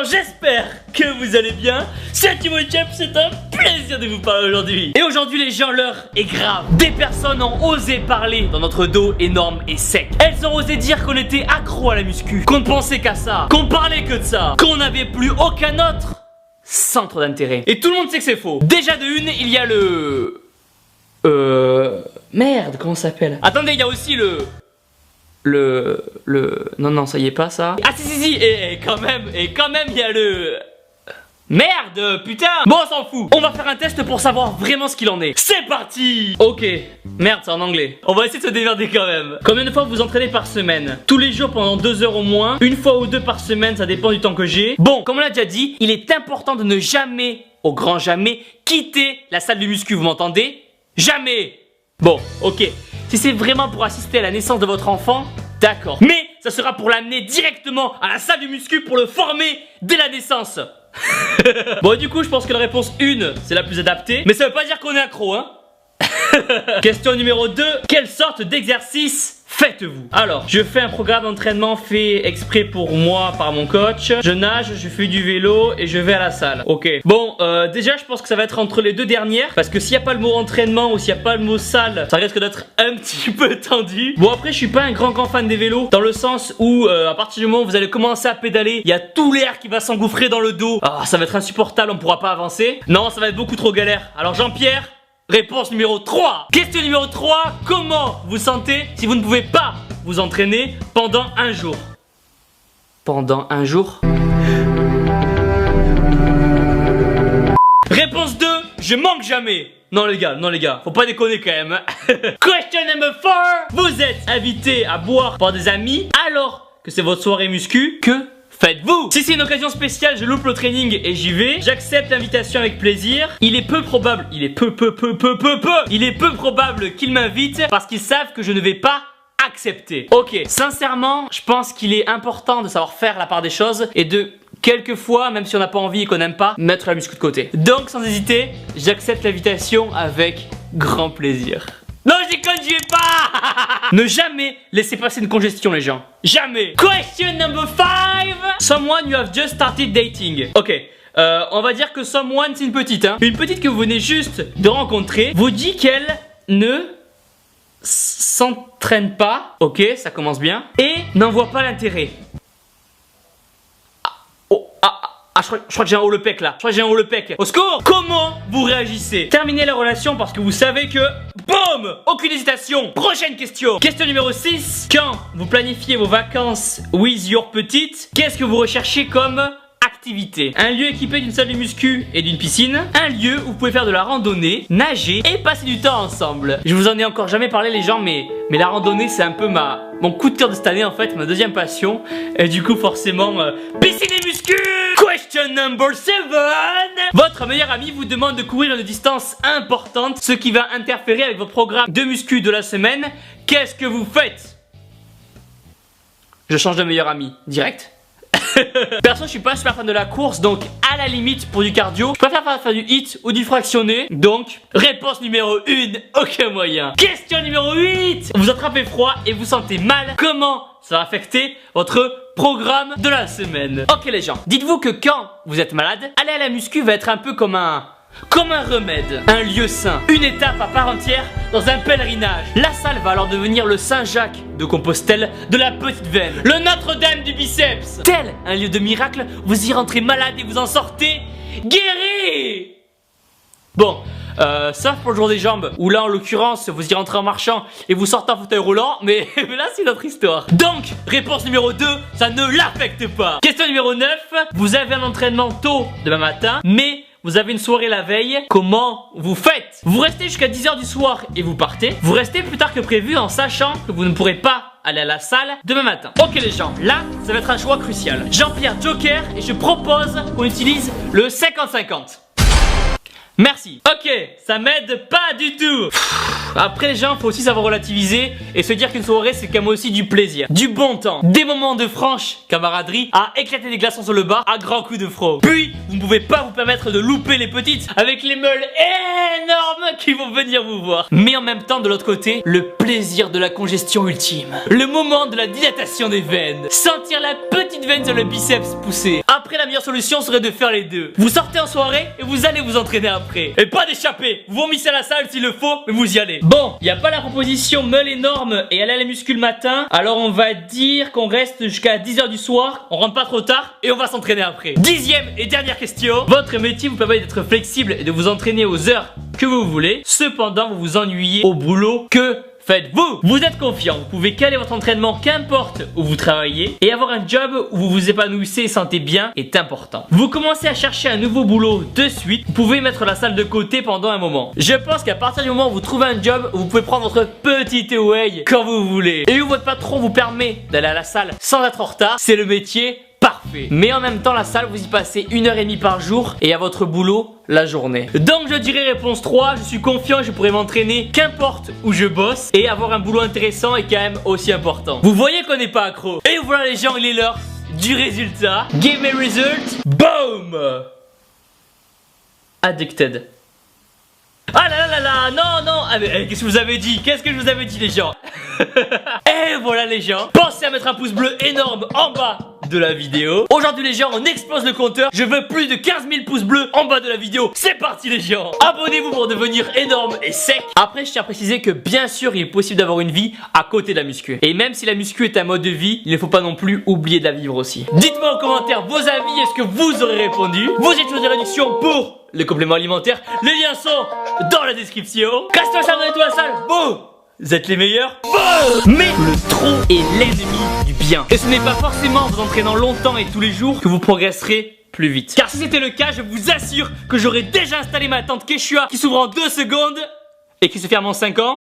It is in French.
gens, j'espère que vous allez bien. C'est Timo et Chep, c'est un plaisir de vous parler aujourd'hui. Et aujourd'hui les gens, l'heure est grave. Des personnes ont osé parler dans notre dos énorme et sec. Elles ont osé dire qu'on était accro à la muscu, qu'on ne pensait qu'à ça, qu'on parlait que de ça, qu'on n'avait plus aucun autre centre d'intérêt. Et tout le monde sait que c'est faux. Déjà de une, il y a le... Merde, comment ça s'appelle? Attendez, il y a aussi Non, ça y est pas ça. Ah si, et quand même, il y a le... Merde, putain. Bon, on s'en fout. On va faire un test pour savoir vraiment ce qu'il en est. C'est parti. Ok, merde, c'est en anglais. On va essayer de se démerder quand même. Combien de fois vous entraînez par semaine? Tous les jours pendant 2 heures au moins. Une fois ou deux par semaine, ça dépend du temps que j'ai. Bon, comme on l'a déjà dit, il est important de ne jamais, au grand jamais, quitter la salle de muscu, vous m'entendez? Jamais. Bon, ok. Si c'est vraiment pour assister à la naissance de votre enfant, d'accord. Mais ça sera pour l'amener directement à la salle de muscu pour le former dès la naissance. Bon, du coup, je pense que la réponse 1, c'est la plus adaptée. Mais ça veut pas dire qu'on est accro, hein. Question numéro 2. Quelle sorte d'exercice faites-vous? Alors, je fais un programme d'entraînement fait exprès pour moi par mon coach. Je nage, je fais du vélo et je vais à la salle. Ok. Bon, déjà, je pense que ça va être entre les deux dernières. Parce que s'il n'y a pas le mot entraînement ou s'il n'y a pas le mot salle, ça risque d'être un petit peu tendu. Bon, après, je suis pas un grand fan des vélos. Dans le sens où, à partir du moment où vous allez commencer à pédaler, il y a tout l'air qui va s'engouffrer dans le dos. Ah, ça va être insupportable, on pourra pas avancer. Non, ça va être beaucoup trop galère. Alors, Jean-Pierre, réponse numéro 3. Question numéro 3. Comment vous sentez si vous ne pouvez pas vous entraîner pendant un jour? Pendant un jour? Réponse 2. Je manque jamais. Non les gars, faut pas déconner quand même. Question number 4. Vous êtes invité à boire par des amis alors que c'est votre soirée muscu. Que faites-vous? Si c'est une occasion spéciale, je loupe le training et j'y vais. J'accepte l'invitation avec plaisir. Il est peu probable qu'ils m'invitent parce qu'ils savent que je ne vais pas accepter. Ok, sincèrement, je pense qu'il est important de savoir faire la part des choses et de quelquefois, même si on n'a pas envie et qu'on n'aime pas, mettre la muscu de côté. Donc sans hésiter, j'accepte l'invitation avec grand plaisir. Non, je déconne, j'y vais pas. Ne jamais laisser passer une congestion, les gens. Jamais. Question number 5. Someone you have just started dating. Ok, on va dire que someone, c'est une petite, hein. Une petite que vous venez juste de rencontrer vous dit qu'elle ne s'entraîne pas. Ok, ça commence bien. Et n'en voit pas l'intérêt. Je crois que j'ai un haut le pec là. Au secours! Comment vous réagissez? Terminez la relation parce que vous savez que... Boum! Aucune hésitation. Prochaine question. Question numéro 6. Quand vous planifiez vos vacances with your petite, qu'est-ce que vous recherchez comme activité? Un lieu équipé d'une salle de muscu et d'une piscine. Un lieu où vous pouvez faire de la randonnée, nager et passer du temps ensemble. Je vous en ai encore jamais parlé les gens, mais la randonnée c'est un peu mon coup de cœur de cette année en fait, ma deuxième passion. Et du coup forcément, piscine et muscu. Question number 7. Votre meilleur ami vous demande de courir une distance importante, ce qui va interférer avec votre programme de muscu de la semaine. Qu'est-ce que vous faites? Je change de meilleur ami, direct. Perso, je suis pas super fan de la course, donc à la limite pour du cardio, je préfère faire du hit ou du fractionné. Donc, réponse numéro 1, aucun moyen. Question numéro 8. Vous attrapez froid et vous sentez mal. Comment ça va affecter votre programme de la semaine? Ok les gens, dites-vous que quand vous êtes malade, aller à la muscu va être un peu comme un remède, un lieu saint, une étape à part entière dans un pèlerinage. La salle va alors devenir le Saint-Jacques de Compostelle de la petite veine, le Notre-Dame du biceps. Tel un lieu de miracle, vous y rentrez malade et vous en sortez guéri. Bon, sauf pour le jour des jambes, où là en l'occurrence vous y rentrez en marchant et vous sortez en fauteuil roulant, mais là c'est notre histoire. Donc, réponse numéro 2, ça ne l'affecte pas. Question numéro 9, vous avez un entraînement tôt demain matin, mais vous avez une soirée la veille, comment vous faites? Vous restez jusqu'à 10 h du soir et vous partez. Vous restez plus tard que prévu en sachant que vous ne pourrez pas aller à la salle demain matin. Ok les gens, là ça va être un choix crucial. Jean-Pierre Joker et je propose qu'on utilise le 50-50. Merci. Ok, ça m'aide pas du tout. Après les gens, faut aussi savoir relativiser et se dire qu'une soirée c'est quand même aussi du plaisir, du bon temps, des moments de franche camaraderie, à éclater des glaçons sur le bar à grands coups de frog. Puis, vous ne pouvez pas vous permettre de louper les petites avec les meules énormes qui vont venir vous voir. Mais en même temps, de l'autre côté, le plaisir de la congestion ultime, le moment de la dilatation des veines, sentir la petite veine sur le biceps pousser. Après, la meilleure solution serait de faire les deux. Vous sortez en soirée et vous allez vous entraîner après. Et pas d'échapper, vous vomissez à la salle s'il le faut, mais vous y allez. Bon, il n'y a pas la proposition meule énorme et aller à la muscu le matin, alors on va dire qu'on reste jusqu'à 10h du soir, on rentre pas trop tard et on va s'entraîner après. 10e et dernière question. Votre métier vous permet d'être flexible et de vous entraîner aux heures que vous voulez. Cependant, vous vous ennuyez au boulot. Que faites-vous? Vous êtes confiant, vous pouvez caler votre entraînement qu'importe où vous travaillez et avoir un job où vous vous épanouissez et sentez bien est important. Vous commencez à chercher un nouveau boulot de suite, vous pouvez mettre la salle de côté pendant un moment. Je pense qu'à partir du moment où vous trouvez un job, vous pouvez prendre votre petit away quand vous voulez et où votre patron vous permet d'aller à la salle sans être en retard, c'est le métier parfait. Mais en même temps, la salle, vous y passez 1h30 par jour et à votre boulot la journée. Donc je dirais réponse 3, je suis confiant et je pourrais m'entraîner qu'importe où je bosse et avoir un boulot intéressant est quand même aussi important. Vous voyez qu'on n'est pas accro. Et voilà les gens, il est l'heure du résultat. Give me result. Boom. Addicted. Ah là là là là, non non, ah mais qu'est-ce que vous avez dit? Qu'est-ce que je vous avais dit les gens? Et voilà les gens, pensez à mettre un pouce bleu énorme en bas de la vidéo. Aujourd'hui les gens, on explose le compteur. Je veux plus de 15 000 pouces bleus en bas de la vidéo. C'est parti les gens. Abonnez-vous pour devenir énorme et sec. Après je tiens à préciser que bien sûr il est possible d'avoir une vie à côté de la muscu. Et même si la muscu est un mode de vie, il ne faut pas non plus oublier de la vivre aussi. Dites-moi en commentaire vos avis, est-ce que vous aurez répondu? Vos études de réduction pour les compléments alimentaires, les liens sont dans la description. Casse-toi ça, abonne-toi à la salle. Bon, vous êtes les meilleurs. Bon. Mais le trop est l'ennemi du bien. Et ce n'est pas forcément en vous entraînant longtemps et tous les jours que vous progresserez plus vite. Car si c'était le cas, je vous assure que j'aurais déjà installé ma tente Quechua qui s'ouvre en 2 secondes et qui se ferme en 5 ans.